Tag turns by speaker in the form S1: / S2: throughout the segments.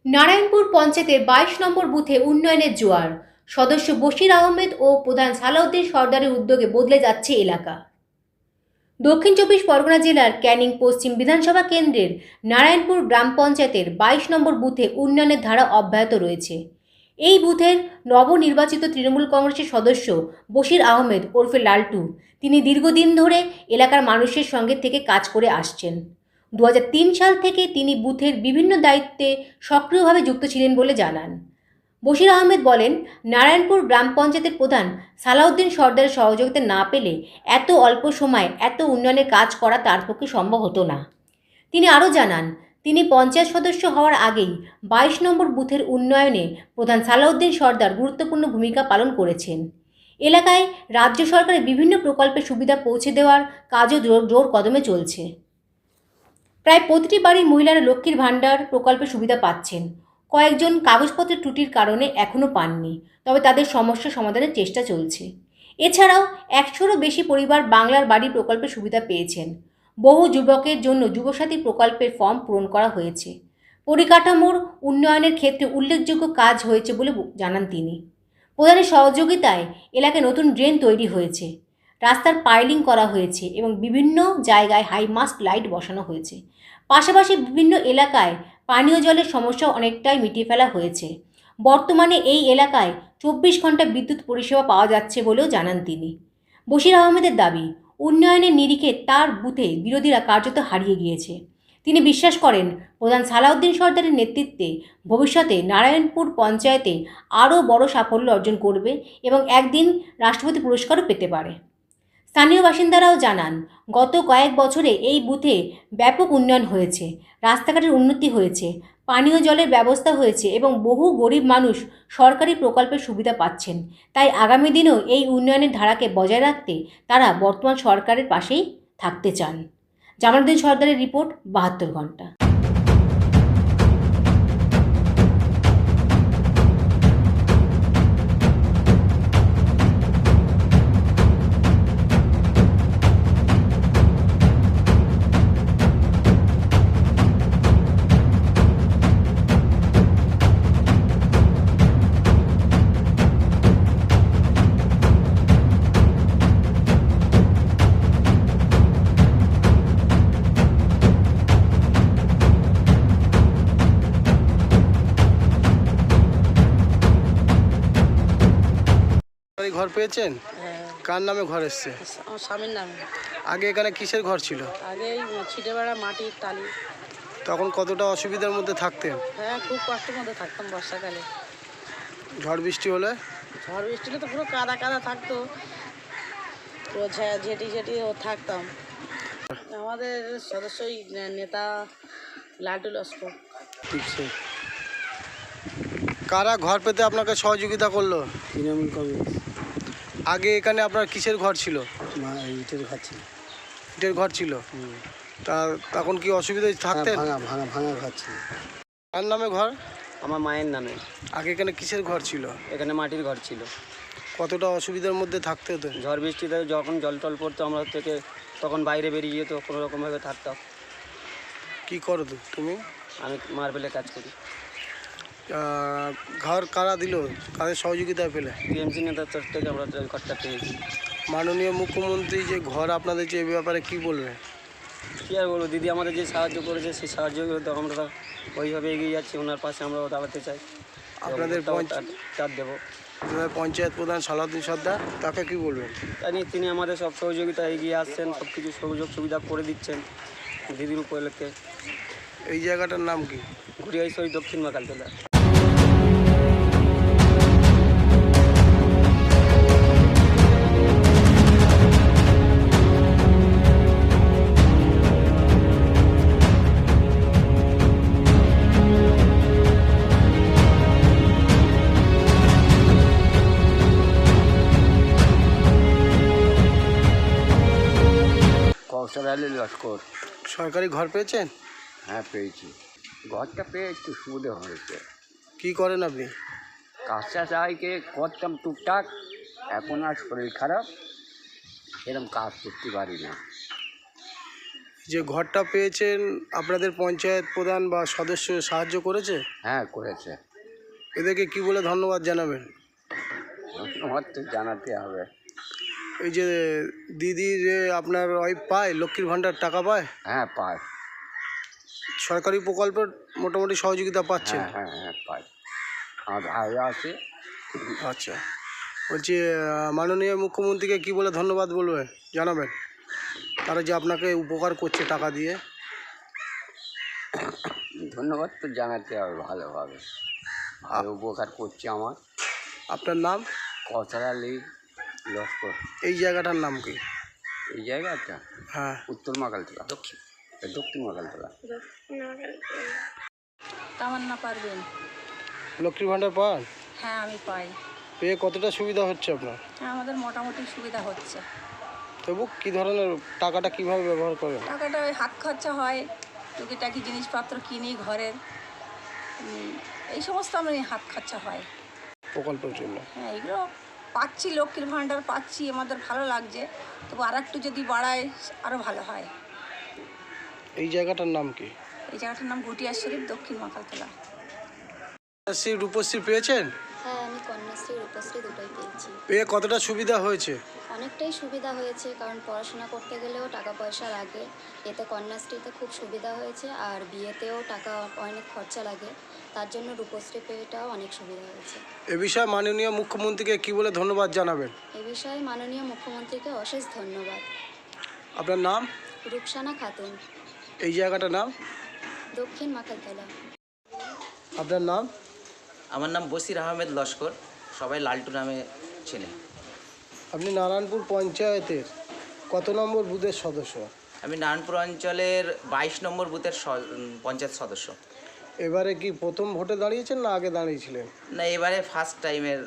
S1: নারায়ণপুর পঞ্চায়েতের ২২ নম্বর বুথে উন্নয়নের জোয়ার। সদস্য বশির আহমেদ ও প্রধান সালাউদ্দিন সর্দারের উদ্যোগে বদলে যাচ্ছে এলাকা। দক্ষিণ চব্বিশ পরগনা জেলার ক্যানিং পশ্চিম বিধানসভা কেন্দ্রের নারায়ণপুর গ্রাম পঞ্চায়েতের ২২ নম্বর বুথে উন্নয়নের ধারা অব্যাহত রয়েছে। এই বুথের নবনির্বাচিত তৃণমূল কংগ্রেসের সদস্য বশির আহমেদ ওরফে লালটু, তিনি দীর্ঘদিন ধরে এলাকার মানুষের সঙ্গে থেকে কাজ করে আসছেন। ২০০৩ সাল থেকে তিনি বুথের বিভিন্ন দায়িত্বে সক্রিয়ভাবে যুক্ত ছিলেন বলে জানান। বশির আহমেদ বলেন, নারায়ণপুর গ্রাম পঞ্চায়েতের প্রধান সালাউদ্দিন সর্দারের সহযোগিতা না পেলে এত অল্প সময়ে এত উন্নয়নের কাজ করা তার পক্ষে সম্ভব হতো না। তিনি আরও জানান, তিনি পঞ্চায়েত সদস্য হওয়ার আগেই ২২ নম্বর বুথের উন্নয়নে প্রধান সালাউদ্দিন সর্দার গুরুত্বপূর্ণ ভূমিকা পালন করেছেন। এলাকায় রাজ্য সরকারের বিভিন্ন প্রকল্পের সুবিধা পৌঁছে দেওয়ার কাজও জোর কদমে চলছে। প্রায় প্রতিটি বাড়ির মহিলারা লক্ষ্মীর ভাণ্ডার প্রকল্পের সুবিধা পাচ্ছেন। কয়েকজন কাগজপত্রের ত্রুটির কারণে এখনও পাননি, তবে তাদের সমস্যা সমাধানের চেষ্টা চলছে। এছাড়াও ১০০রও বেশি পরিবার বাংলার বাড়ি প্রকল্পের সুবিধা পেয়েছেন। বহু যুবকের জন্য যুবসাথী প্রকল্পের ফর্ম পূরণ করা হয়েছে। পরিকাঠামোর উন্নয়নের ক্ষেত্রে উল্লেখযোগ্য কাজ হয়েছে বলে জানান তিনি। প্রধানের সহযোগিতায় এলাকায় নতুন ড্রেন তৈরি হয়েছে, রাস্তার পাইলিং করা হয়েছে এবং বিভিন্ন জায়গায় হাইমাস্ট লাইট বসানো হয়েছে। পাশাপাশি বিভিন্ন এলাকায় পানীয় জলের সমস্যা অনেকটাই মিটিয়ে ফেলা হয়েছে। বর্তমানে এই এলাকায় ২৪ ঘন্টা বিদ্যুৎ পরিষেবা পাওয়া যাচ্ছে বলেও জানান তিনি। বশির আহমেদের দাবি, উন্নয়নের নিরিখে তার বুথে বিরোধীরা কার্যত হারিয়ে গিয়েছে। তিনি বিশ্বাস করেন, প্রধান সালাউদ্দিন সর্দারের নেতৃত্বে ভবিষ্যতে নারায়ণপুর পঞ্চায়েতে আরও বড় সাফল্য অর্জন করবে এবং একদিন রাষ্ট্রপতি পুরস্কারও পেতে পারে। স্থানীয় বাসিন্দারাও জানান, গত কয়েক বছরে এই বুথে ব্যাপক উন্নয়ন হয়েছে, রাস্তাঘাটের উন্নতি হয়েছে, পানীয় জলের ব্যবস্থা হয়েছে এবং বহু গরিব মানুষ সরকারি প্রকল্পের সুবিধা পাচ্ছেন। তাই আগামী দিনেও এই উন্নয়নের ধারাকে বজায় রাখতে তারা বর্তমান সরকারের পাশেই থাকতে চান। জামালউদ্দিন সর্দারের রিপোর্ট, ৭২ ঘন্টা।
S2: ঘর পেয়েছেন?
S3: হ্যাঁ,
S2: কার নামে ঘর এসছে?
S3: আমার স্বামীর নামে।
S2: আগে এখানে কিসের ঘর ছিল?
S3: আগে এই ছিটে বেড়া মাটির টালি।
S2: তখন কতটা অসুবিধার মধ্যে থাকতেন?
S3: হ্যাঁ, খুব কষ্টের মধ্যে থাকতাম বর্ষাকালে।
S2: ঝড় বৃষ্টি হলে?
S3: ঝড় বৃষ্টি হলে তো পুরো কাদা কাদা থাকতো, পুরো ঝেঁটি ঝেঁটি থাকতাম। আমাদের সদস্যই নেতা লালটু লস্কর।
S2: ঠিক। কারা ঘর পেতে আপনাকে সহযোগিতা করলো?
S4: তৃণমূল কংগ্রেস।
S2: আগে এখানে আপনার কিসের ঘর ছিল?
S4: ইটের ঘর ছিল।
S2: ইটের ঘর ছিল? তা তখন কি অসুবিধায় থাকতেন?
S4: ভাঙা ঘর ছিল।
S2: কার নামে ঘর?
S4: আমার মায়ের নামে।
S2: আগে এখানে কিসের ঘর ছিল?
S4: এখানে মাটির ঘর ছিল।
S2: কতটা অসুবিধার মধ্যে থাকতে হতো?
S4: ঝড় বৃষ্টিতে যখন জল টল পড়তো আমরা থেকে তখন বাইরে বেরিয়ে যেত, কোনো রকমভাবে থাকতাম।
S2: কি করো তুমি?
S4: আমি মার্বেলে কাজ করি।
S2: ঘর কারা দিল? কাদের সহযোগিতা পেলে?
S4: টিএমসি নেতার তরফ থেকে আমরা ঘরটা পেয়েছি।
S2: মাননীয় মুখ্যমন্ত্রী যে ঘর আপনাদের যে ব্যাপারে কি বলবেন?
S4: কী আর বলবো, দিদি আমাদের যে সাহায্য করেছে সেই সাহায্য তো আমরা ওইভাবে এগিয়ে যাচ্ছি, ওনার পাশে আমরাও দাঁড়াতে চাই।
S2: আপনাদের
S4: চাপ দেবো।
S2: পঞ্চায়েত প্রধান সালাউদ্দিন সর্দার, তাকে কি বলবেন?
S4: তাই নিয়ে তিনি আমাদের সব সহযোগিতা এগিয়ে আসছেন, সব কিছু সুযোগ সুবিধা করে দিচ্ছেন দিদির উপলক্ষে।
S2: এই জায়গাটার নাম কি?
S4: ঘুরিয়াইছই দক্ষিণ মাকালতলা।
S5: কৌশল আলী লস্কর।
S2: সরকারি ঘর পেয়েছেন?
S5: হ্যাঁ, পেয়েছি। ঘরটা পেয়ে একটু সুবিধা হয়েছে।
S2: কি করেন আপনি?
S5: কাজটা চাইকে করতাম টুকটাক, এখন আর শরীর খারাপ, এরকম কাজ করতে পারি না।
S2: যে ঘরটা পেয়েছেন আপনাদের পঞ্চায়েত প্রধান বা সদস্য সাহায্য করেছে?
S5: হ্যাঁ করেছে।
S2: এদেরকে কি বলে ধন্যবাদ জানাবেন?
S5: ধন্যবাদ তো জানাতে হবে।
S2: এই যে দিদি যে আপনার ওয়াইফ পায় লক্ষ্মীর ভাণ্ডার টাকা পায়,
S5: হ্যাঁ পায়।
S2: সরকারি প্রকল্পের মোটামুটি সহযোগিতা পাচ্ছেন?
S5: হ্যাঁ হ্যাঁ হ্যাঁ পায়। আমার ভাই আছে।
S2: আচ্ছা, বলছি মাননীয় মুখ্যমন্ত্রীকে কি বলে ধন্যবাদ বলবেন, জানাবেন? তারা যে আপনাকে উপকার করছে টাকা দিয়ে।
S5: ধন্যবাদ তো জানাতে হবে ভালোভাবে। ভালো উপকার করছে আমার।
S2: আপনার নাম?
S5: কৌশল আলী লস্কর।
S2: এই জায়গাটার নাম কি?
S5: এই জায়গাটা
S2: হ্যাঁ,
S5: উত্তর মাকালতলা, দক্ষিণ মাকালতলা।
S3: তামান্না পারবেন?
S2: লক্ষ্মীর ভাণ্ডার পান?
S3: হ্যাঁ আমি পাই।
S2: পেয়ে কতটা সুবিধা হচ্ছে আপনার?
S3: হ্যাঁ আমাদের মোটামুটি সুবিধা হচ্ছে।
S2: তবু কী ধরনের টাকাটা কিভাবে ব্যবহার করেন?
S3: টাকাটা ওই হাত খরচা হয়, টুকিটাকি জিনিসপত্র কিনি ঘরের, এই সমস্ত আমি হাত খরচা হয়।
S2: প্রকল্পের জন্য?
S3: হ্যাঁ এগুলো পাচ্ছি, লক্ষ্মীর ভাণ্ডার পাচ্ছি, আমাদের ভালো লাগছে। তবু আর একটু যদি বাড়ায় আরও ভালো হয়।
S2: এই জায়গাটার নাম কি?
S3: এই জায়গাটার নাম ঘুটিয়া শরীফ, দক্ষিণ মাকালতলা।
S2: কন্যাশ্রী রূপশ্রী পেয়েছেন?
S6: হ্যাঁ আমি কন্যাশ্রী রূপশ্রী দুটোই পেয়েছি।
S2: পেয়ে কতটা সুবিধা হয়েছে?
S6: অনেকটাই সুবিধা হয়েছে, কারণ পড়াশোনা করতে গেলেও টাকা পয়সা লাগে। এতে কন্যাশ্রীতে খুব সুবিধা হয়েছে, আর বিয়েতেও টাকা অনেক খরচা লাগে, তার জন্য রূপশ্রী পেয়েটাও অনেক সুবিধা হয়েছে।
S2: এ বিষয়ে মাননীয় মুখ্যমন্ত্রীকে কি বলে ধন্যবাদ জানাবেন?
S6: এ বিষয়ে মাননীয় মুখ্যমন্ত্রীকে অশেষ ধন্যবাদ।
S2: আপনার নাম?
S6: রুকসানা খাতুন,
S2: এই জায়গাটার নাম?
S6: দক্ষিণ মাকালতলা।
S2: আপনার নাম?
S7: আমার নাম বসির আহমেদ লস্কর, সবাই লালটু নামে চেনে।
S2: আপনি নারায়ণপুর পঞ্চায়েতের কত নম্বর বুথের সদস্য?
S7: আমি নারায়ণপুর অঞ্চলের 22 নম্বর বুথের পঞ্চায়েত সদস্য।
S2: এবারে কি প্রথম ভোটে দাঁড়িয়েছেন না আগে দাঁড়িয়েছিলেন?
S7: না, এবারে ফার্স্ট টাইমের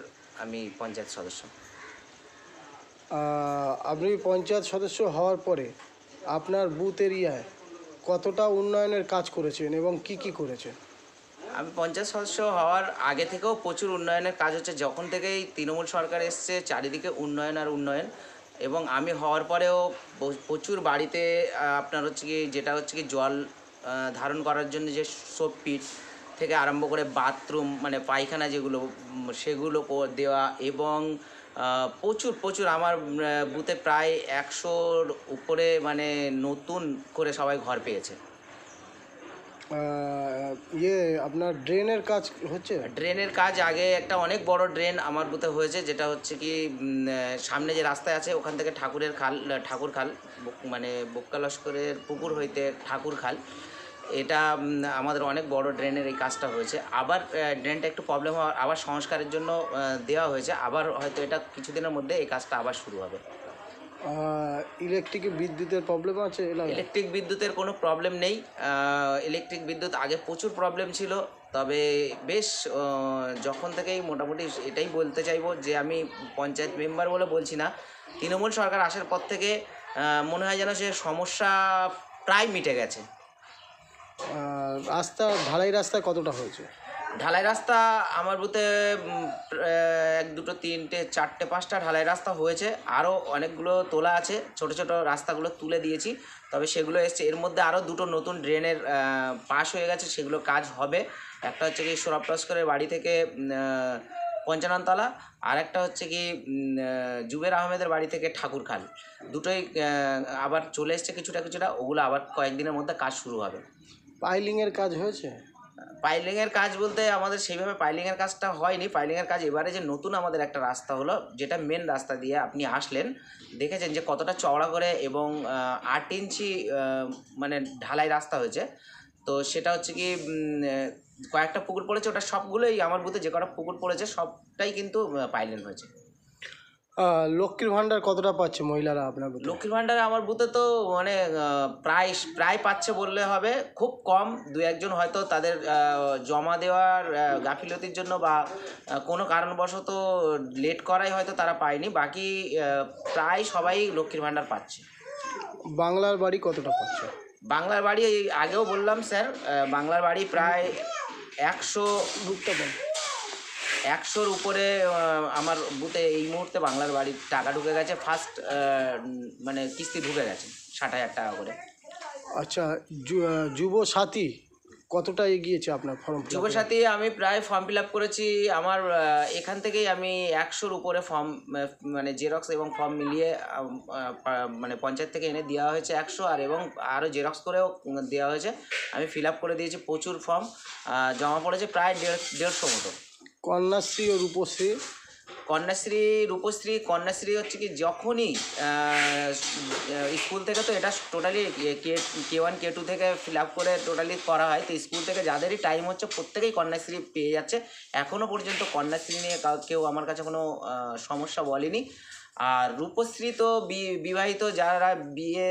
S7: আমি পঞ্চায়েত সদস্য।
S2: আপনি পঞ্চায়েত সদস্য হওয়ার পরে আপনার বুথ এরিয়ায় কতটা উন্নয়নের কাজ করেছেন এবং কি কি করেছেন?
S7: আমি পঞ্চায়েত সদস্য হওয়ার আগে থেকেও প্রচুর উন্নয়নের কাজ হচ্ছে। যখন থেকেই তৃণমূল সরকার এসছে চারিদিকে উন্নয়ন আর উন্নয়ন, এবং আমি হওয়ার পরেও প্রচুর বাড়িতে আপনার হচ্ছে কি যেটা হচ্ছে কি জল ধারণ করার জন্য যে সোপপিট থেকে আরম্ভ করে বাথরুম মানে পায়খানা যেগুলো সেগুলো দেওয়া, এবং প্রচুর প্রচুর আমার বুথে প্রায় 100-র উপরে মানে নতুন করে সবাই ঘর পেয়েছে।
S2: আপনার ড্রেনের কাজ হচ্ছে?
S7: ড্রেনের কাজ আগে একটা অনেক বড় ড্রেন আমার বুথে হয়েছে, যেটা হচ্ছে কি সামনে যে রাস্তায় আছে ওখান থেকে ঠাকুর খাল মানে বক্কা লস্করের পুকুর হইতে ঠাকুর খাল, এটা আমাদের অনেক বড় ড্রেনের এই কাজটা হয়েছে। আবার ড্রেনটা একটু প্রবলেম হওয়ার আবার সংস্কারের জন্য দেওয়া হয়েছে, আবার হয়তো এটা কিছুদিনের মধ্যে এই কাজটা আবার শুরু হবে।
S2: ইলেকট্রিক বিদ্যুতের প্রবলেম আছে?
S7: ইলেকট্রিক বিদ্যুতের কোনো প্রবলেম নেই। ইলেকট্রিক বিদ্যুৎ আগে প্রচুর প্রবলেম ছিল, তবে বেশ যখন থেকেই মোটামুটি এটাই বলতে চাইবো যে আমি পঞ্চায়েত মেম্বার বলে বলছি না, তৃণমূল সরকার আসার পর থেকে মনে হয় যেন সে সমস্যা প্রায় মিটে গেছে।
S2: রাস্তা ঢালাই রাস্তা কতটা হয়েছে?
S7: ঢালাই রাস্তা আমার বুথে 1, 2, 3, 4, 5টা ঢালাই রাস্তা হয়েছে, আরও অনেকগুলো তোলা আছে, ছোট ছোট রাস্তাগুলো তুলে দিয়েছি, তবে সেগুলো এসছে। এর মধ্যে আরও 2টো নতুন ড্রেনের পাস হয়ে গেছে, সেগুলো কাজ হবে। একটা হচ্ছে কি সৌরভ লস্করের বাড়ি থেকে 55 তলা, আর একটা হচ্ছে কি জুবের আহমেদের বাড়ি থেকে ঠাকুর খাল, দুটোই আবার চলে এসছে কিছুটা কিছুটা, ওগুলো আবার কয়েকদিনের মধ্যে কাজ শুরু হবে।
S2: পাইলিংয়ের কাজ হয়েছে?
S7: পাইলিংয়ের কাজ বলতে আমাদের সেইভাবে পাইলিংয়ের কাজটা হয়নি। পাইলিংয়ের কাজ এবারে যে নতুন আমাদের একটা রাস্তা হলো, যেটা মেন রাস্তা দিয়ে আপনি আসলেন, দেখেছেন যে কতটা চওড়া করে এবং 8 ইঞ্চি মানে ঢালাই রাস্তা হয়েছে। তো সেটা হচ্ছে কি কয়েকটা পুকুর পড়েছে, ওটা সবগুলোই আমার বুথে যে কটা পুকুর পড়েছে সবটাই কিন্তু পাইলিং হয়েছে।
S2: লক্ষ্মীর ভাণ্ডার কতটা পাচ্ছে মহিলারা আপনার বুথে?
S7: লক্ষ্মীর ভাণ্ডারে আমার বুথে তো মানে প্রায় পাচ্ছে বললে হবে, খুব কম 2-1 জন হয়তো তাদের জমা দেওয়ার গাফিলতির জন্য বা কোনো কারণবশত লেট করায় হয়তো তারা পায়নি, বাকি প্রায় সবাই লক্ষ্মীর ভাণ্ডার পাচ্ছে।
S2: বাংলার বাড়ি কতটা পাচ্ছে?
S7: বাংলার বাড়ি আগেও বললাম স্যার, বাংলার বাড়ি প্রায় 100-র উপরে আমার বুথে এই মুহূর্তে বাংলার বাড়ির টাকা ঢুকে গেছে। ফার্স্ট মানে কিস্তি ঢুকে গেছে 60,000 টাকা করে।
S2: আচ্ছা, যুব সাথী কতটা এগিয়েছে আপনার ফর্ম fill up এ?
S7: যুবসাথী আমি প্রায় ফর্ম ফিল আপ করেছি আমার এখান থেকেই আমি 100-র উপরে ফর্ম মানে জেরক্স এবং ফর্ম মিলিয়ে মানে পঞ্চায়েত থেকে এনে দেওয়া হয়েছে 100, আর এবং আরও জেরক্স করেও দেওয়া হয়েছে। আমি ফিল আপ করে দিয়েছি প্রচুর ফর্ম, জমা পড়েছে প্রায় 150 মতো।
S2: কন্যাশ্রী ও রূপশ্রী
S7: কন্যাশ্রী রূপশ্রী কন্যাশ্রী হচ্ছে কি যখনই স্কুল থেকে, তো এটা টোটালি K1 K2 থেকে ফিল আপ করে টোটালি করা হয়, তো স্কুল থেকে যাদেরই টাইম হচ্ছে প্রত্যেকেই কন্যাশ্রী পেয়ে যাচ্ছে। এখনও পর্যন্ত কন্যাশ্রী নিয়ে কেউ আমার কাছে কোনো সমস্যা বলেনি। আর রূপশ্রী তো বিবাহিত যারা বিয়ে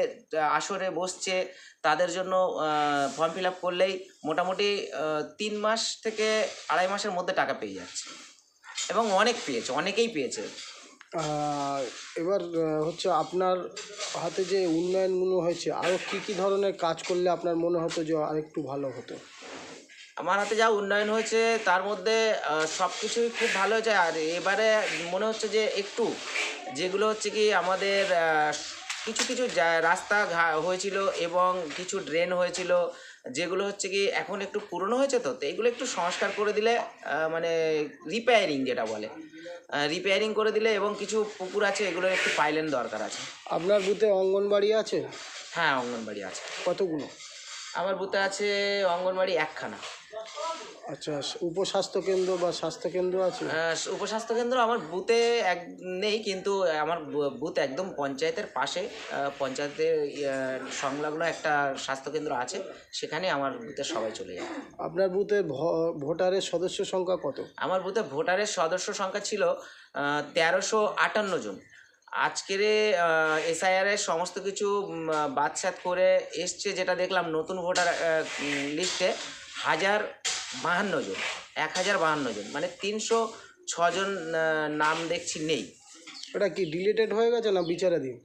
S7: আসরে বসছে তাদের জন্য ফর্ম ফিল আপ করলেই মোটামুটি 3 মাস থেকে 2.5 মাসের মধ্যে টাকা পেয়ে যাচ্ছে, এবং অনেকেই পেয়েছে।
S2: এবার হচ্ছে আপনার হাতে যে উন্নয়নগুলো হয়েছে, আরও কী ধরনের কাজ করলে আপনার মনে হতো যে আরেকটু ভালো হতো?
S7: আমার হাতে যা উন্নয়ন হয়েছে তার মধ্যে সব কিছুই খুব ভালো হয়েছে। আর এবারে মনে হচ্ছে যে একটু যেগুলো হচ্ছে কি আমাদের কিছু রাস্তা হয়েছিল এবং কিছু ড্রেন হয়েছিল, যেগুলো হচ্ছে কি এখন একটু পুরনো হয়েছে, তো এইগুলো একটু সংস্কার করে দিলে, মানে রিপেয়ারিং যেটা বলে, রিপেয়ারিং করে দিলে, এবং কিছু পুকুর আছে এগুলোর একটু পাইলেন দরকার আছে।
S2: আপনার বুথে অঙ্গনবাড়ি আছে?
S7: হ্যাঁ, অঙ্গনবাড়ি আছে।
S2: কতগুলো?
S7: আমার বুথে আছে অঙ্গনবাড়ি 1খানা।
S2: আচ্ছা, উপস্বাস্থ্য কেন্দ্র বা স্বাস্থ্যকেন্দ্র আছে?
S7: উপস্বাস্থ্য কেন্দ্র আমার বুথে নেই, কিন্তু আমার বুথ একদম পঞ্চায়েতের পাশে, পঞ্চায়েতের সংলগ্ন একটা স্বাস্থ্যকেন্দ্র আছে, সেখানে আমার বুথের সবাই চলে যায়।
S2: আপনার বুথে ভোটারের সদস্য সংখ্যা কত?
S7: আমার বুথে ভোটারের সদস্য সংখ্যা ছিল 1358 জন। আজকের SIR-এর সমস্ত কিছু বাদসাত করে এসছে, যেটা দেখলাম নতুন ভোটার লিস্টে 1052 জন, 1052 জন, মানে 306 জন নাম দেখছি নেই।
S2: এটা কি ডিলিটেড হয়ে গেছে না বিচারাধীন?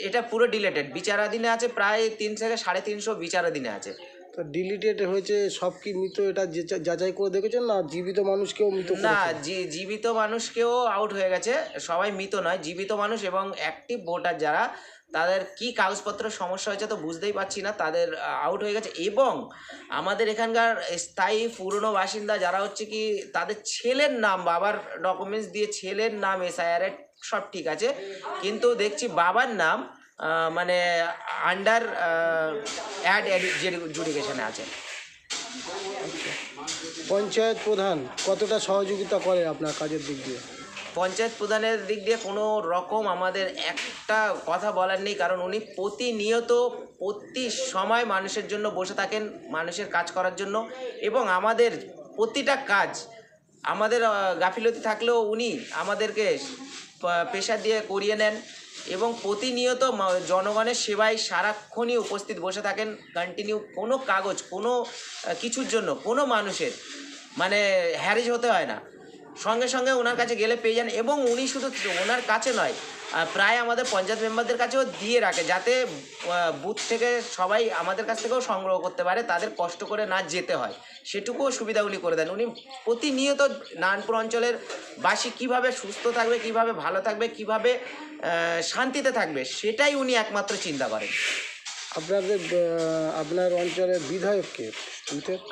S7: এটা পুরো ডিলেটেড, বিচারাধীনে আছে প্রায় 3 থেকে 350 বিচারাধীনে আছে।
S2: তো ডিলিটেড হয়েছে সব কি মৃত, এটা যাচাই করে দেখেছেন না জীবিত মানুষকেও মৃত
S7: না,
S2: করেছে?
S7: জীবিত মানুষকেও আউট হয়ে গেছে, সবাই মৃত নয়, জীবিত মানুষ এবং অ্যাক্টিভ ভোটার যারা, তাদের কি কাগজপত্রের সমস্যা হয়েছে তো বুঝতেই পারছি না, তাদের আউট হয়ে গেছে। এবং আমাদের এখানকার স্থায়ী পুরনো বাসিন্দা যারা হচ্ছে কি তাদের ছেলের নাম, বাবার ডকুমেন্টস দিয়ে ছেলের নাম SIR-এ সব ঠিক আছে, কিন্তু দেখছি বাবার নাম মানে আন্ডার অ্যাড এডুকেশনে আছে।
S2: পঞ্চায়েত প্রধান কতটা সহযোগিতা করে আপনার কাজের দিক দিয়ে?
S7: পঞ্চায়েত প্রধানের দিক দিয়ে কোনো রকম আমাদের একটা কথা বলার নেই, কারণ উনি প্রতিনিয়ত প্রতি সময় মানুষের জন্য বসে থাকেন, মানুষের কাজ করার জন্য, এবং আমাদের প্রতিটা কাজ আমাদের গাফিলতি থাকলেও উনি আমাদেরকে প্রেশার দিয়ে করিয়ে নেন, এবং প্রতিনিয়ত জনগণের সেবায় সারাক্ষণই উপস্থিত বসে থাকেন কন্টিনিউ। কোনো কাগজ কোনো কিছুর জন্য কোনো মানুষের মানে হ্যারেজ হতে হয় না, সঙ্গে সঙ্গে ওনার কাছে গেলে পেয়ে যান। এবং উনি শুধু ওনার কাছে নয়, প্রায় আমাদের পঞ্চায়েত মেম্বারদের কাছেও দিয়ে রাখে, যাতে বুথ থেকে সবাই আমাদের কাছ থেকেও সংগ্রহ করতে পারে, তাদের কষ্ট করে না যেতে হয়, সেটুকুও সুবিধা উনি করে দেন। উনি প্রতিনিয়ত নারায়ণপুর অঞ্চলের বাসী কীভাবে সুস্থ থাকবে, কিভাবে ভালো থাকবে, কিভাবে শান্তিতে থাকবে, সেটাই উনি একমাত্র চিন্তা করেন।
S2: আপনার অঞ্চলের বিধায়ক কে?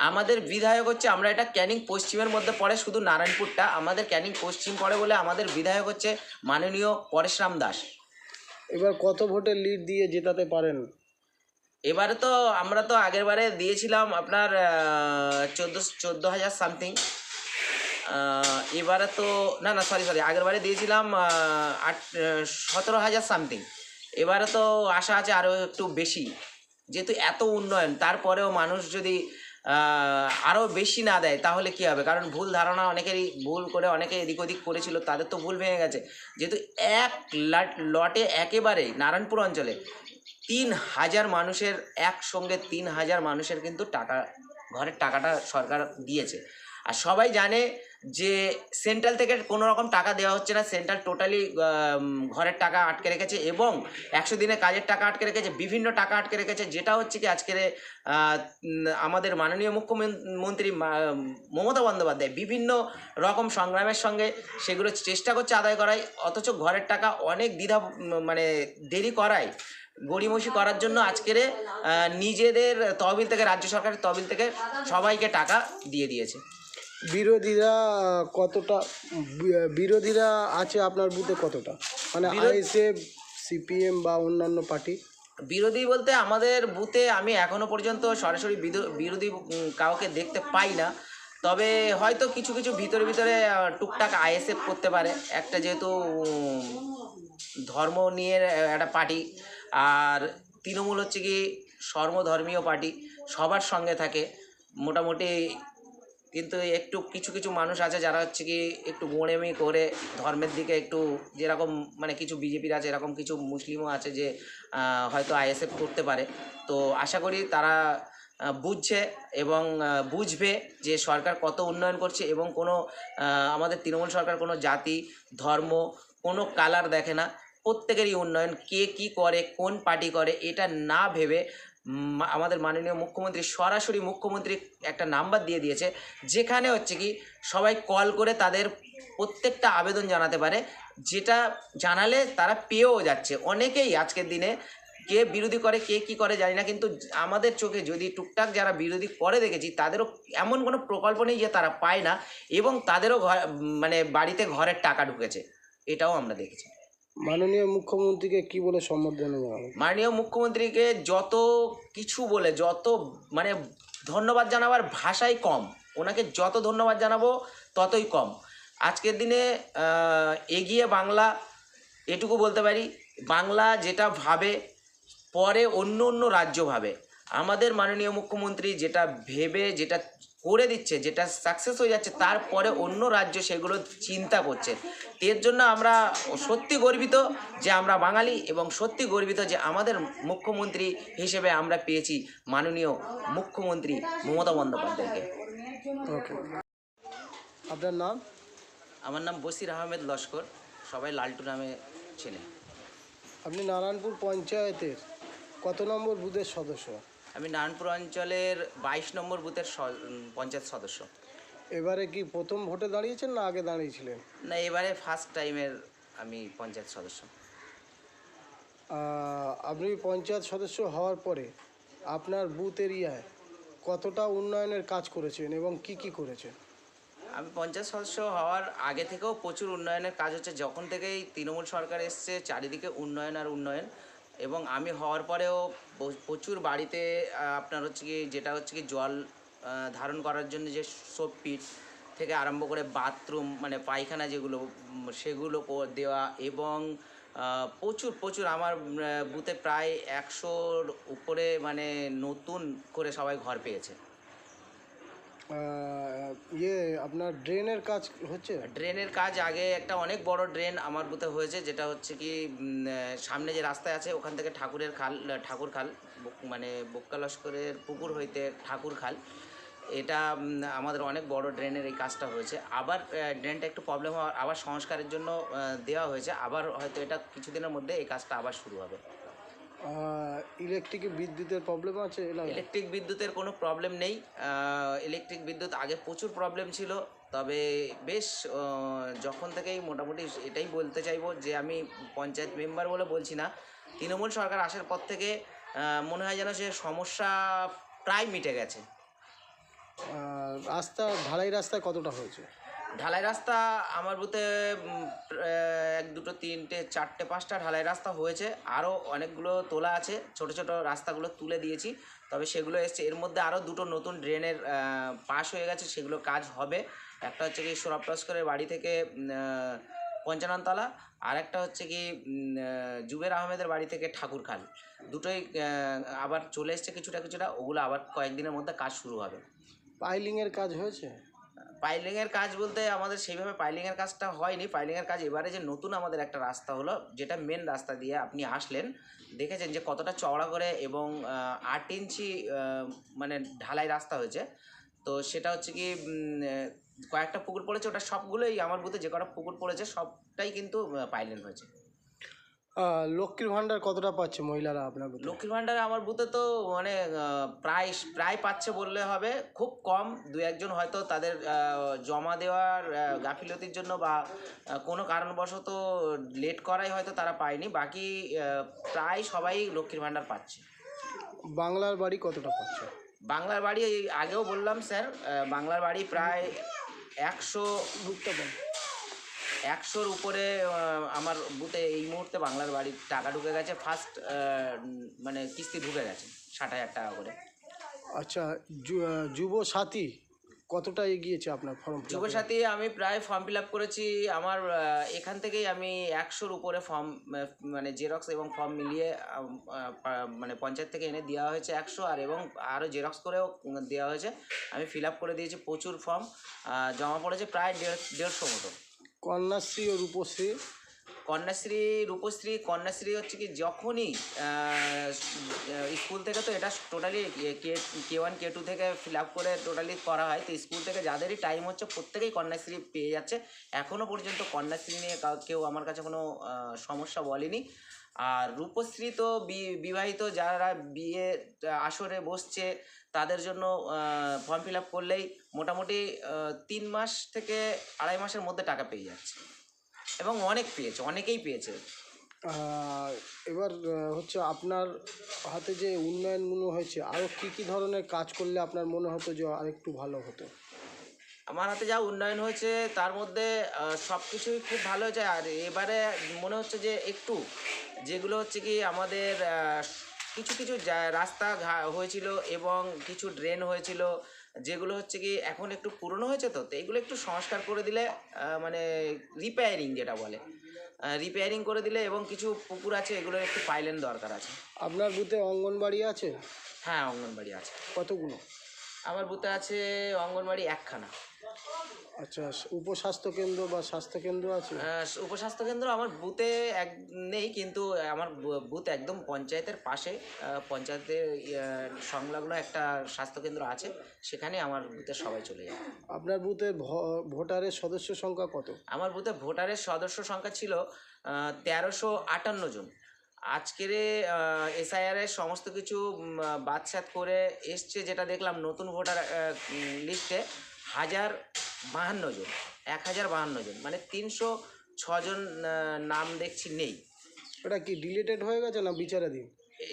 S7: আমাদের বিধায়ক হচ্ছে, আমরা এটা ক্যানিং পশ্চিমের মধ্যে পড়ে, শুধু নারায়ণপুরটা আমাদের ক্যানিং পশ্চিম পড়ে বলে আমাদের বিধায়ক হচ্ছে মাননীয় পরেশরাম দাস।
S2: এবার কত ভোটের লিড দিয়ে জেতাতে পারেন?
S7: এবারে তো আমরা তো আগের বারে দিয়েছিলাম আপনার 14,000 সামথিং। এবারে তো না সরি আগের বারে দিয়েছিলাম 17,000 সামথিং। এবারে তো আশা আছে আরও একটু বেশি, যেহেতু এত উন্নয়ন, তারপরেও মানুষ যদি আরও বেশি না দেয় তাহলে কী হবে? কারণ ভুল ধারণা অনেকেরই, ভুল করে অনেকে এদিক ওদিক করেছিল, তাদের তো ভুল ভেঙে গেছে। যেহেতু এক লটে একেবারে নারায়ণপুর অঞ্চলে 3,000 মানুষের, একসঙ্গে 3,000 মানুষের কিন্তু টাকা, ঘরের টাকাটা সরকার দিয়েছে। আর সবাই জানে যে সেন্ট্রাল থেকে কোনো রকম টাকা দেওয়া হচ্ছে না, সেন্ট্রাল টোটালি ঘরের টাকা আটকে রেখেছে, এবং 100 দিনের কাজের টাকা আটকে রেখেছে, বিভিন্ন টাকা আটকে রেখেছে, যেটা হচ্ছে কি আজকের আমাদের মাননীয় মুখ্যমন্ত্রী মমতা বন্দ্যোপাধ্যায় বিভিন্ন রকম সংগ্রামের সঙ্গে সেগুলো চেষ্টা করছে আদায় করায়, অথচ ঘরের টাকা অনেক মানে দেরি করায় গড়িমসি করার জন্য আজকের নিজেদের তহবিল থেকে, রাজ্য সরকারের তহবিল থেকে সবাইকে টাকা দিয়ে দিয়েছে।
S2: বিরোধীরা কতটা বিরোধীরা আছে আপনার বুথে কতটা, মানে আইএসএফ, সিপিএম বা অন্যান্য পার্টি?
S7: বিরোধী বলতে আমাদের বুথে আমি এখনও পর্যন্ত সরাসরি বিরোধী কাউকে দেখতে পাই না, তবে হয়তো কিছু কিছু ভিতরে ভিতরে টুকটাক আইএসএফ করতে পারে, একটা যেহেতু ধর্ম নিয়ে একটা পার্টি, আর তৃণমূল হচ্ছে কি সর্বধর্মীয় পার্টি, সবার সঙ্গে থাকে মোটামুটি। কিন্তু একটু কিছু কিছু মানুষ আছে যারা হচ্ছে কি একটু গোঁড়েমি করে ধর্মের দিকে একটু, যেরকম মানে কিছু বিজেপির আছে, এরকম কিছু মুসলিমও আছে যে হয়তো আইএসএফ করতে পারে। তো আশা করি তারা বুঝছে এবং বুঝবে যে সরকার কত উন্নয়ন করছে, এবং কোনো আমাদের তৃণমূল সরকার কোনো জাতি, ধর্ম, কোনো কালার দেখে না, প্রত্যেকেরই উন্নয়ন, কে কী করে, কোন পার্টি করে এটা না ভেবে আমাদের মাননীয় মুখ্যমন্ত্রী, সরাসরি মুখ্যমন্ত্রী একটা নাম্বার দিয়ে দিয়েছে, যেখানে হচ্ছে কি সবাই কল করে তাদের প্রত্যেকটা আবেদন জানাতে পারে, যেটা জানালে তারা পেয়েও যাচ্ছে। অনেকেই আজকের দিনে কে বিরোধী করে, কে কী করে জানি না, কিন্তু আমাদের চোখে যদি টুকটাক যারা বিরোধী করে দেখেছি, তাদেরও এমন কোনো প্রকল্প নেই যে তারা পায় না, এবং তাদেরও মানে বাড়িতে ঘরের টাকা ঢুকেছে, এটাও আমরা দেখেছি।
S2: মাননীয় মুখ্যমন্ত্রীকে কি বলে সম্বোধনা জানাবেন?
S7: মাননীয় মুখ্যমন্ত্রীকে যত কিছু বলে, যত মানে ধন্যবাদ জানাবার ভাষাই কম, ওনাকে যত ধন্যবাদ জানাবো ততই কম। আজকের দিনে এগিয়ে বাংলা, এটুকু বলতে পারি, বাংলা যেটা ভাবে পরে অন্য অন্য রাজ্য ভাবে, আমাদের মাননীয় মুখ্যমন্ত্রী যেটা ভেবে যেটা করে দিচ্ছে, যেটা সাকসেস হয়ে যাচ্ছে, তারপরে অন্য রাজ্য সেগুলো চিন্তা করছে। এর জন্য আমরা সত্যি গর্বিত যে আমরা বাঙালি, এবং সত্যি গর্বিত যে আমাদের মুখ্যমন্ত্রী হিসেবে আমরা পেয়েছি মাননীয় মুখ্যমন্ত্রী মমতা বন্দ্যোপাধ্যায়কে।
S2: ওকে, আপনার নাম?
S7: আমার নাম বশির আহমেদ লস্কর, সবাই লালটু নামে চেনে।
S2: আপনি নারায়ণপুর পঞ্চায়েতের কত নম্বর বুথের সদস্য?
S7: আমি নারায়ণপুর অঞ্চলের 22 নম্বর বুথের পঞ্চায়েত সদস্য।
S2: এবারে কি প্রথম ভোটে দাঁড়িয়েছেন না আগে দাঁড়িয়েছিলেন?
S7: না, এবারে ফার্স্ট টাইমের আমি পঞ্চায়েত সদস্য।
S2: আপনি পঞ্চায়েত সদস্য হওয়ার পরে আপনার বুথ এরিয়ায় কতটা উন্নয়নের কাজ করেছেন এবং কি কি করেছেন?
S7: আমি পঞ্চায়েত সদস্য হওয়ার আগে থেকেও প্রচুর উন্নয়নের কাজ হচ্ছে, যখন থেকেই তৃণমূল সরকার এসছে চারিদিকে উন্নয়ন আর উন্নয়ন, এবং আমি হওয়ার পরেও প্রচুর বাড়িতে আপনার হচ্ছে কি যেটা হচ্ছে কি জল ধারণ করার জন্য যে সোপপিট থেকে আরম্ভ করে বাথরুম মানে পায়খানা যেগুলো সেগুলো দেওয়া, এবং প্রচুর প্রচুর আমার বুথে প্রায় 100-র উপরে মানে নতুন করে সবাই ঘর পেয়েছে।
S2: আপনার ড্রেনের কাজ হচ্ছে?
S7: ড্রেনের কাজ আগে একটা অনেক বড় ড্রেন আমার বুথে হয়েছে, যেটা হচ্ছে কি সামনে যে রাস্তায় আছে ওখান থেকে ঠাকুর খাল মানে বক্কা লস্করের পুকুর হইতে ঠাকুর খাল, এটা আমাদের অনেক বড় ড্রেনের এই কাজটা হয়েছে। আবার ড্রেনটা একটু প্রবলেম হওয়ার আবার সংস্কারের জন্য দেওয়া হয়েছে, আবার হয়তো এটা কিছুদিনের মধ্যে এই কাজটা আবার শুরু হবে।
S2: ইলেকট্রিক বিদ্যুতের প্রবলেম আছে?
S7: ইলেকট্রিক বিদ্যুতের কোনো প্রবলেম নেই। ইলেকট্রিক বিদ্যুৎ আগে প্রচুর প্রবলেম ছিল, তবে বেশ যখন থেকেই মোটামুটি এটাই বলতে চাইবো যে আমি পঞ্চায়েত মেম্বার বলে বলছি না, তৃণমূল সরকার আসার পর থেকে মনে হয় যেন সে সমস্যা প্রায় মিটে গেছে।
S2: রাস্তা ঢালাই রাস্তায় কতটা হয়েছে?
S7: ঢালাই রাস্তা আমার বুথে 1, 2, 3, 4, 5টা ঢালাই রাস্তা হয়েছে, আরও অনেকগুলো তোলা আছে, ছোট ছোট রাস্তাগুলো তুলে দিয়েছি, তবে সেগুলো এসছে। এর মধ্যে আরও 2টো নতুন ড্রেনের পাস হয়ে গেছে, সেগুলো কাজ হবে। একটা হচ্ছে কি সৌরভ লস্করের বাড়ি থেকে 55 তলা, আর একটা হচ্ছে কি জুবের আহমেদের বাড়ি থেকে ঠাকুর খাল, দুটোই আবার চলে এসছে কিছুটা কিছুটা, ওগুলো আবার কয়েকদিনের মধ্যে কাজ শুরু হবে।
S2: পাইলিংয়ের কাজ হয়েছে?
S7: পাইলিংয়ের কাজ বলতে আমাদের সেইভাবে পাইলিংয়ের কাজটা হয়নি। পাইলিংয়ের কাজ এবারে যে নতুন আমাদের একটা রাস্তা হলো, যেটা মেন রাস্তা দিয়ে আপনি আসলেন, দেখেছেন যে কতটা চওড়া করে এবং 8 ইঞ্চি মানে ঢালাই রাস্তা হয়েছে। তো সেটা হচ্ছে কি কয়েকটা পুকুর পড়েছে, ওটা সবগুলোই আমার বুথে যে কটা পুকুর পড়েছে সবটাই কিন্তু পাইলিং হয়েছে।
S2: লক্ষ্মীর ভাণ্ডার কতটা পাচ্ছে মহিলারা আপনার বুথে?
S7: লক্ষ্মীর ভাণ্ডারে আমার বুথে তো মানে প্রায় প্রায় পাচ্ছে বললে হবে, খুব কম দু একজন হয়তো তাদের জমা দেওয়ার গাফিলতির জন্য বা কোনো কারণবশত লেট করাই হয়তো তারা পায়নি, বাকি প্রায় সবাই লক্ষ্মীর ভাণ্ডার পাচ্ছে।
S2: বাংলার বাড়ি কতটা পাচ্ছে?
S7: বাংলার বাড়ি এই আগেও বললাম স্যার, বাংলার বাড়ি প্রায় 100-র উপরে আমার বুথে এই মুহূর্তে বাংলার বাড়ির টাকা ঢুকে গেছে। ফার্স্ট মানে কিস্তি ঢুকে গেছে 60,000 টাকা করে।
S2: আচ্ছা, যুব সাথী কতটা এগিয়েছে আপনার ফর্ম?
S7: যুবসাথী আমি প্রায় ফর্ম ফিল আপ করেছি, আমার এখান থেকেই আমি 100-র উপরে ফর্ম মানে জেরক্স এবং ফর্ম মিলিয়ে মানে পঞ্চায়েত থেকে এনে দেওয়া হয়েছে 100, আর এবং আরও জেরক্স করেও দেওয়া হয়েছে। আমি ফিল আপ করে দিয়েছি, প্রচুর ফর্ম জমা পড়েছে, প্রায় 150 মতো।
S2: কন্যাশ্রী ও রূপশ্রী?
S7: কন্যাশ্রী হচ্ছে কি যখনই স্কুল থেকে, তো এটা টোটালি K1 K2 থেকে ফিল আপ করে টোটালি করা হয়, তো স্কুল থেকে যাদেরই টাইম হচ্ছে প্রত্যেকেই কন্যাশ্রী পেয়ে যাচ্ছে। এখনও পর্যন্ত কন্যাশ্রী নিয়ে কেউ আমার কাছে কোনো সমস্যা বলেনি। আর রূপশ্রী তো বিবাহিত যারা বিয়ে আসরে বসছে তাদের জন্য ফর্ম ফিল আপ করলেই মোটামুটি 3 মাস থেকে 2.5 মাসের মধ্যে টাকা পেয়ে যাচ্ছে, এবং অনেকেই পেয়েছে।
S2: এবার হচ্ছে আপনার হাতে যে উন্নয়নগুলো হয়েছে, আরও কী ধরনের কাজ করলে আপনার মনে হতো যে আরেকটু ভালো হতো?
S7: আমার হাতে যা উন্নয়ন হয়েছে তার মধ্যে সব কিছুই খুব ভালো হয়েছে। আর এবারে মনে হচ্ছে যে একটু যেগুলো হচ্ছে কি আমাদের কিছু রাস্তা হয়েছিল এবং কিছু ড্রেন হয়েছিল, যেগুলো হচ্ছে কি এখন একটু পুরনো হয়েছে, তো এইগুলো একটু সংস্কার করে দিলে, মানে রিপেয়ারিং যেটা বলে, রিপেয়ারিং করে দিলে, এবং কিছু পুকুর আছে এগুলো একটু পাইলেন দরকার আছে।
S2: আপনার বুথে অঙ্গনবাড়ি আছে?
S7: হ্যাঁ, অঙ্গনবাড়ি আছে।
S2: কতগুলো?
S7: আমার বুথে আছে অঙ্গনবাড়ি 1খানা।
S2: আচ্ছা, উপস্বাস্থ্যকেন্দ্র বা স্বাস্থ্যকেন্দ্র আছে?
S7: উপস্বাস্থ্যকেন্দ্র আমার বুথে নেই, কিন্তু আমার বুথ একদম পঞ্চায়েতের পাশে, পঞ্চায়েতের সংলগ্ন একটা স্বাস্থ্যকেন্দ্র আছে, সেখানে আমার বুথে সবাই চলে যায়।
S2: আপনার বুথে ভোটারের সদস্য সংখ্যা কত?
S7: আমার বুথে ভোটারের সদস্য সংখ্যা ছিল 1358 জন। আজকের SIR-এর সমস্ত কিছু বাদসাত করে এসছে, যেটা দেখলাম নতুন ভোটার লিস্টে 1052 জন, 1052 জন, মানে 306 জন নাম দেখছি নেই।
S2: এটা কি ডিলিটেড হয়ে গেছে না বিচারাধীন?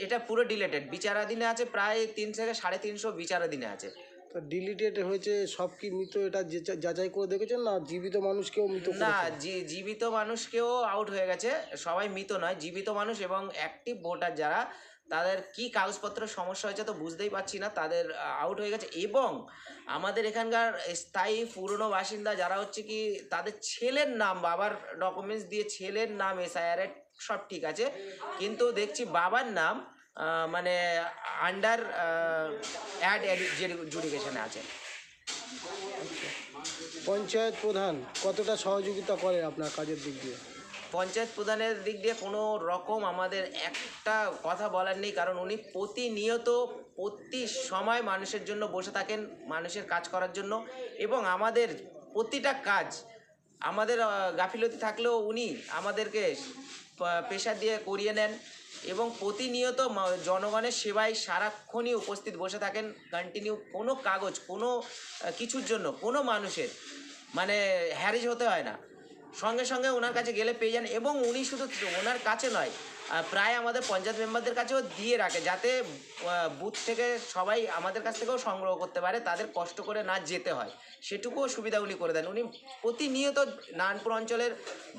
S7: এটা পুরো ডিলেটেড, বিচারাধীনে আছে, প্রায় 3 থেকে 350 বিচারাধীনে আছে।
S2: তো ডিলিটেড হয়েছে সব কি মৃত, এটা যাচাই করে দেখেছেন না জীবিত মানুষকেও মৃত
S7: না,
S2: করেছে?
S7: জীবিত মানুষকেও আউট হয়ে গেছে, সবাই মৃত নয়, জীবিত মানুষ এবং অ্যাক্টিভ ভোটার যারা, তাদের কি কাগজপত্রের সমস্যা হয়েছে তো বুঝতেই পারছি না, তাদের আউট হয়ে গেছে। এবং আমাদের এখানকার স্থায়ী পুরনো বাসিন্দা যারা হচ্ছে কি, তাদের ছেলের নাম, বাবার ডকুমেন্টস দিয়ে ছেলের নাম SIR-এ সব ঠিক আছে, কিন্তু দেখছি বাবার নাম মানে আন্ডার অ্যাড জুডিকেশনে আছে।
S2: পঞ্চায়েত প্রধান কতটা সহযোগিতা করে আপনার কাজের দিক দিয়ে?
S7: পঞ্চায়েত প্রধানের দিক দিয়ে কোনো রকম আমাদের একটা কথা বলার নেই, কারণ উনি প্রতি সময় মানুষের জন্য বসে থাকেন, মানুষের কাজ করার জন্য, এবং আমাদের প্রতিটা কাজ, আমাদের গাফিলতি থাকলেও উনি আমাদেরকে পেশা দিয়ে করিয়ে নেন, এবং প্রতিনিয়ত জনগণের সেবায় সারাক্ষণই উপস্থিত বসে থাকেন কন্টিনিউ। কোনো কাগজ, কোনো কিছুর জন্য কোনো মানুষের মানে হ্যারেজ হতে হয় না, সঙ্গে সঙ্গে ওনার কাছে গেলে পেয়ে যান। এবং উনি শুধু ওনার কাছে নয়, প্রায় আমাদের পঞ্চায়েত মেম্বারদের কাছেও দিয়ে রাখে, যাতে বুথ থেকে সবাই আমাদের কাছ থেকেও সংগ্রহ করতে পারে, তাদের কষ্ট করে না যেতে হয়, সেটুকুও সুবিধা উনি করে দেন। উনি প্রতিনিয়ত নারায়ণপুর অঞ্চলের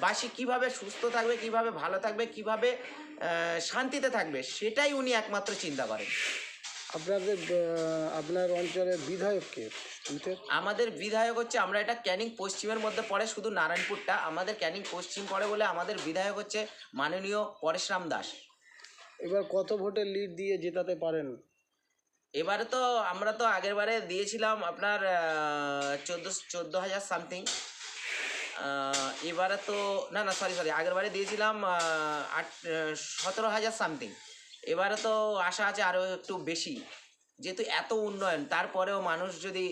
S7: বাসী কীভাবে সুস্থ থাকবে, কীভাবে ভালো থাকবে, কীভাবে শান্তিতে থাকবে, সেটাই উনি একমাত্র চিন্তা করেন।
S2: আপনার অঞ্চলের বিধায়ক কে?
S7: আমাদের বিধায়ক হচ্ছে, আমরা এটা ক্যানিং পশ্চিমের মধ্যে পড়ে, শুধু নারায়ণপুরটা আমাদের ক্যানিং পশ্চিম পড়ে বলে আমাদের বিধায়ক হচ্ছে মাননীয় পরেশরাম দাস।
S2: এবার কত ভোটের লিড দিয়ে জেতাতে পারেন?
S7: এবারে তো আমরা তো আগের বারে দিয়েছিলাম আপনার 14,000 সামথিং। এবারে তো না সরি আগের বারে দিয়েছিলাম 17,000 সামথিং। এবারে তো আশা আছে আরও একটু বেশি, যেহেতু এত উন্নয়ন, তারপরেও মানুষ যদি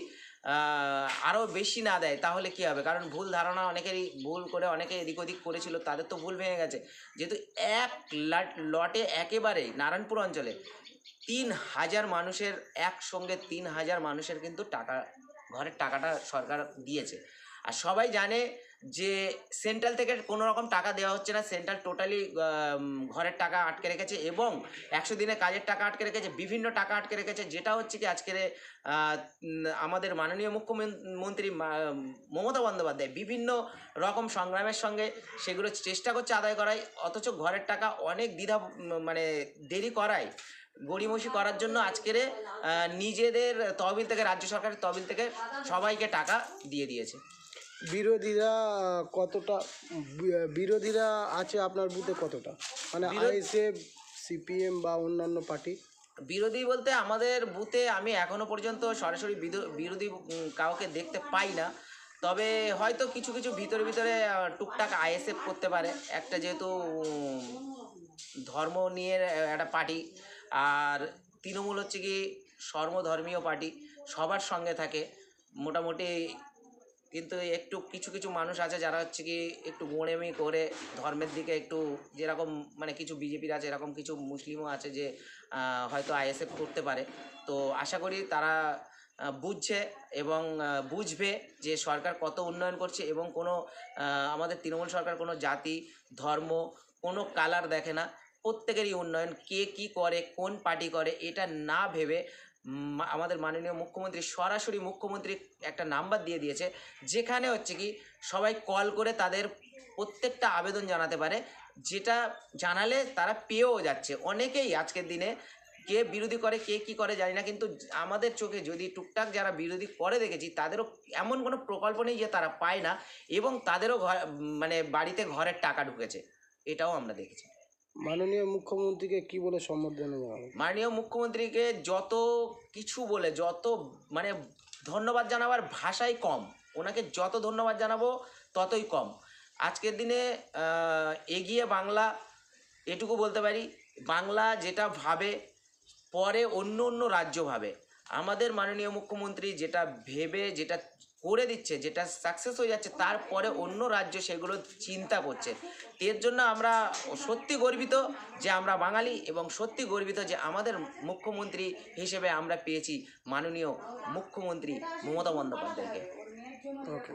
S7: আরও বেশি না দেয় তাহলে কী হবে? কারণ ভুল ধারণা অনেকেরই, ভুল করে অনেকে এদিক ওদিক করেছিল, তাদের তো ভুল ভেঙে গেছে। যেহেতু এক লটে একেবারেই নারায়ণপুর অঞ্চলে 3,000 মানুষের, একসঙ্গে 3,000 মানুষের কিন্তু টাকা, ঘরের টাকাটা সরকার দিয়েছে। আর সবাই জানে যে সেন্ট্রাল থেকে কোনো রকম টাকা দেওয়া হচ্ছে না, সেন্ট্রাল টোটালি ঘরের টাকা আটকে রেখেছে এবং 100 দিনের কাজের টাকা আটকে রেখেছে, বিভিন্ন টাকা আটকে রেখেছে। যেটা হচ্ছে কি আজকের আমাদের মাননীয় মুখ্যমন্ত্রী মমতা বন্দ্যোপাধ্যায় বিভিন্ন রকম সংগ্রামের সঙ্গে সেগুলো চেষ্টা করছে আদায় করায়, অথচ ঘরের টাকা অনেক মানে দেরি করায়, গড়িমসি করার জন্য আজকের নিজেদের তহবিল থেকে, রাজ্য সরকারের তহবিল থেকে সবাইকে টাকা দিয়ে দিয়েছে।
S2: বিরোধীরা কতটা, বিরোধীরা আছে আপনার বুথে কতটা, মানে আইএসএফ, সিপিএম বা অন্যান্য পার্টি?
S7: বিরোধী বলতে আমাদের বুথে আমি এখনও পর্যন্ত সরাসরি বিরোধী কাউকে দেখতে পাই না। তবে হয়তো কিছু কিছু ভিতরে ভিতরে টুকটাক আইএসএফ করতে পারে, একটা যেহেতু ধর্ম নিয়ে একটা পার্টি, আর তৃণমূল হচ্ছে কি সর্বধর্মীয় পার্টি, সবার সঙ্গে থাকে মোটামুটি। কিন্তু একটু কিছু কিছু মানুষ আছে যারা হচ্ছে কি একটু গোঁড়েমি করে ধর্মের দিকে একটু, যেরকম মানে কিছু বিজেপির আছে, এরকম কিছু মুসলিমও আছে যে হয়তো আইএসএফ করতে পারে। তো আশা করি তারা বুঝছে এবং বুঝবে যে সরকার কত উন্নয়ন করছে এবং কোনো আমাদের তৃণমূল সরকার কোনো জাতি, ধর্ম, কোনো কালার দেখে না, প্রত্যেকেরই উন্নয়ন, কে কী করে, কোন পার্টি করে এটা না ভেবে আমাদের মাননীয় মুখ্যমন্ত্রী, সরাসরি মুখ্যমন্ত্রী একটা নাম্বার দিয়ে দিয়েছে, যেখানে হচ্ছে কি সবাই কল করে তাদের প্রত্যেকটা আবেদন জানাতে পারে, যেটা জানালে তারা পেয়েও যাচ্ছে। অনেকেই আজকের দিনে কে বিরোধী করে কে কী করে জানি না, কিন্তু আমাদের চোখে যদি টুকটাক যারা বিরোধী করে দেখেছি, তাদেরও এমন কোনো প্রকল্প নেই যে তারা পায় না, এবং তাদেরও মানে বাড়িতে ঘরের টাকা ঢুকেছে, এটাও আমরা দেখেছি।
S2: মাননীয় মুখ্যমন্ত্রীকে কি বলে সম্বর্ধনা জানাবেন?
S7: মাননীয় মুখ্যমন্ত্রীকে যত কিছু বলে, যত মানে ধন্যবাদ জানাবার ভাষাই কম, ওনাকে যত ধন্যবাদ জানাবো ততই কম। আজকের দিনে এগিয়ে বাংলা, এটুকু বলতে পারি, বাংলা যেটা ভাবে পরে অন্য অন্য রাজ্য ভাবে, আমাদের মাননীয় মুখ্যমন্ত্রী যেটা ভেবে যেটা করে দিচ্ছে, যেটা সাকসেস হয়ে যাচ্ছে, তারপরে অন্য রাজ্য সেগুলো চিন্তা করছে। এর জন্য আমরা সত্যি গর্বিত যে আমরা বাঙালি, এবং সত্যি গর্বিত যে আমাদের মুখ্যমন্ত্রী হিসেবে আমরা পেয়েছি মাননীয় মুখ্যমন্ত্রী মমতা বন্দ্যোপাধ্যায়কে।
S2: ওকে।